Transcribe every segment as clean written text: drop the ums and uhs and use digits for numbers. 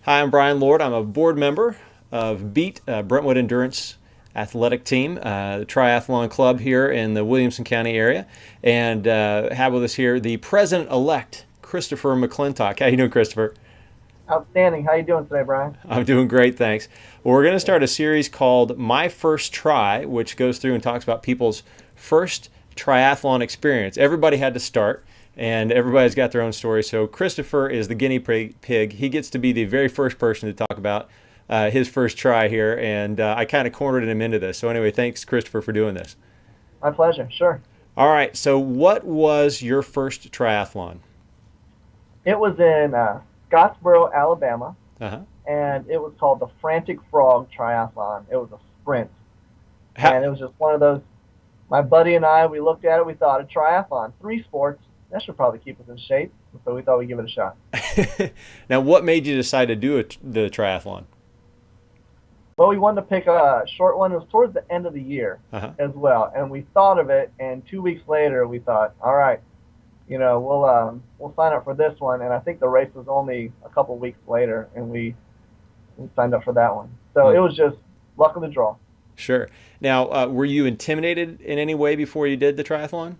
Hi, I'm Brian Lord. I'm a board member of BEAT, Brentwood Endurance Athletic Team, the triathlon club here in the Williamson County area, and have with us here the president-elect, Christopher McClintock. How you doing, Christopher? Outstanding. How you doing today, Brian? I'm doing great, thanks. Well, we're going to start a series called My First Try, which goes through and talks about people's first triathlon experience. Everybody had to start, and everybody's got their own story. So Christopher is the guinea pig. He gets to be the very first person to talk about his first try here, and I kind of cornered him into this. So anyway, thanks, Christopher, for doing this. My pleasure. Sure. All right, so what was your first triathlon? It was in Scottsboro, Alabama, Uh-huh. and it was called the Frantic Frog Triathlon. It was a sprint, How, and it was just one of those. My buddy and I, we looked at it. We thought a triathlon, three sports. That should probably keep us in shape. So we thought we'd give it a shot. now, what made you decide to do the triathlon? Well, we wanted to pick a short one. It was towards the end of the year Uh-huh. as well, and we thought of it. And 2 weeks later, we thought, all right, we'll sign up for this one. And I think the race was only a couple weeks later, and we signed up for that one. So Hmm. it was just luck of the draw. Sure. Now, were you intimidated in any way before you did the triathlon?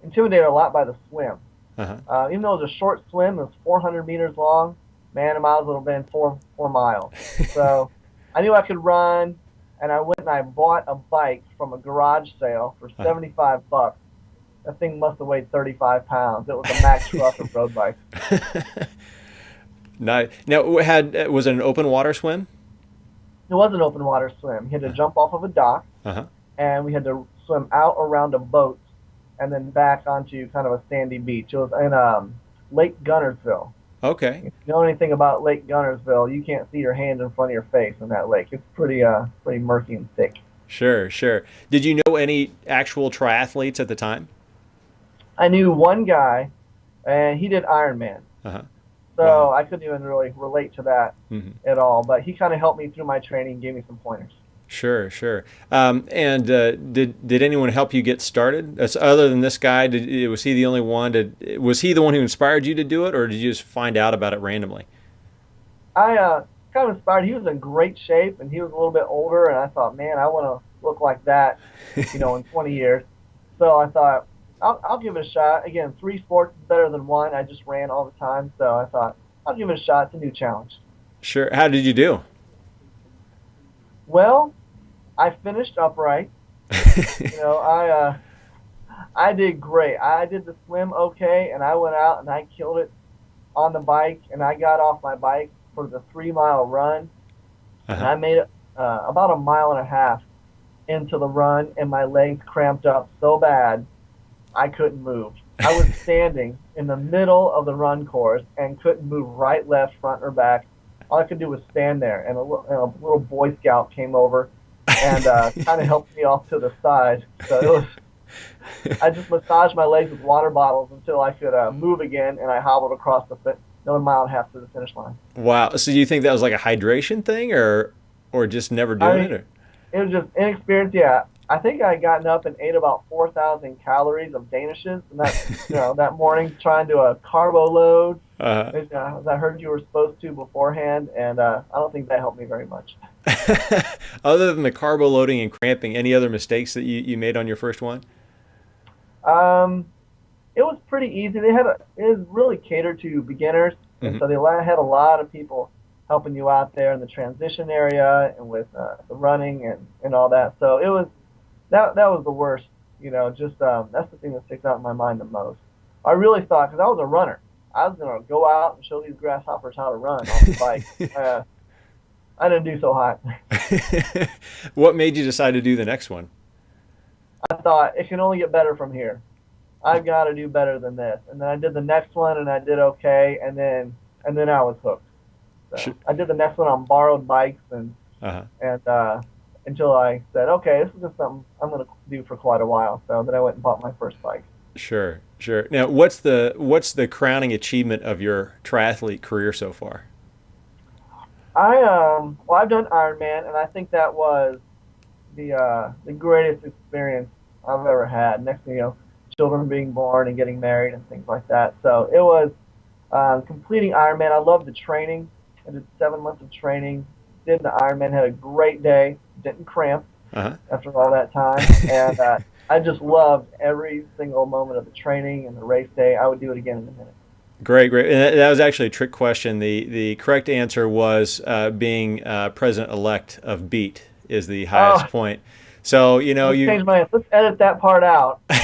Intimidated a lot by the swim. Uh-huh. Even though it was a short swim, it was 400 meters long. Man, it might as well have been 4 miles. So I knew I could run, and I went and I bought a bike from a garage sale for Uh-huh. 75 bucks. That thing must have weighed 35 pounds. It was a Max Rucker road bike. Nice. Now, was it an open water swim? It was an open water swim. You had to jump off of a dock, Uh-huh. and we had to swim out around a boat and then back onto kind of a sandy beach. It was in Lake Gunnersville. Okay. If you know anything about Lake Gunnersville, you can't see your hand in front of your face in that lake. It's pretty murky and thick. Sure, sure. Did you know any actual triathletes at the time? I knew one guy, and he did Ironman. Uh-huh. So Wow. I couldn't even really relate to that Hmm. at all. But he kind of helped me through my training and gave me some pointers. Sure, sure. And did anyone help you get started? Other than this guy, was he the only one? Was he the one who inspired you to do it, or did you just find out about it randomly? I kind of inspired. He was in great shape, and he was a little bit older. And I thought, man, I want to look like that, in 20 years. So I thought, I'll give it a shot. Again, three sports is better than one. I just ran all the time. So I thought, I'll give it a shot. It's a new challenge. Sure. How did you do? Well, I finished upright. I did great. I did the swim okay, and I went out and I killed it on the bike, and I got off my bike for the 3 mile run, and Uh-huh. I made it about a mile and a half into the run, and my legs cramped up so bad I couldn't move. I was standing in the middle of the run course and couldn't move right, left, front, or back. All I could do was stand there, and a little Boy Scout came over and kind of helped me off to the side. So I just massaged my legs with water bottles until I could move again, and I hobbled across another mile and a half to the finish line. Wow. So do you think that was like a hydration thing, or just never doing I it? Or? It was just inexperience. Yeah, I think I had gotten up and ate about 4,000 calories of danishes, and that morning trying to a carbo load. Uh, As I heard you were supposed to beforehand, and I don't think that helped me very much. other than the carbo loading and cramping, any other mistakes that you made on your first one? Um, it was pretty easy. It was really catered to beginners, and Hmm. so had a lot of people helping you out there in the transition area and with the running and all that. So it was that was the worst. Just that's the thing that sticks out in my mind the most. I really thought, because I was a runner, I was gonna go out and show these grasshoppers how to run on the bike. I didn't do so hot. What made you decide to do the next one? I thought it can only get better from here. I've got to do better than this. And then I did the next one and I did okay, and then I was hooked. Sh- So I did the next one on borrowed bikes Uh-huh. and until I said, okay, this is just something I'm going to do for quite a while. So then I went and bought my first bike. Sure, sure. Now, what's the crowning achievement of your triathlete career so far? I've done Ironman, and I think that was the greatest experience I've ever had. Next thing you know, children being born and getting married and things like that. So it was completing Ironman. I loved the training I did 7 months of training, did the Ironman, had a great day, didn't cramp Uh-huh. after all that time. And I just loved every single moment of the training and the race day. I would do it again in a minute. Great, great. And that was actually a trick question. The correct answer was being president-elect of Beat is the highest Oh, point. So, let's you change my answer. Let's edit that part out. And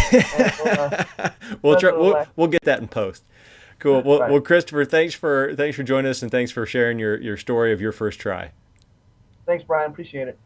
we'll try, president elect. we'll get that in post. Cool. Well, Right. Christopher, thanks for joining us, and thanks for sharing your story of your first try. Thanks, Brian. Appreciate it.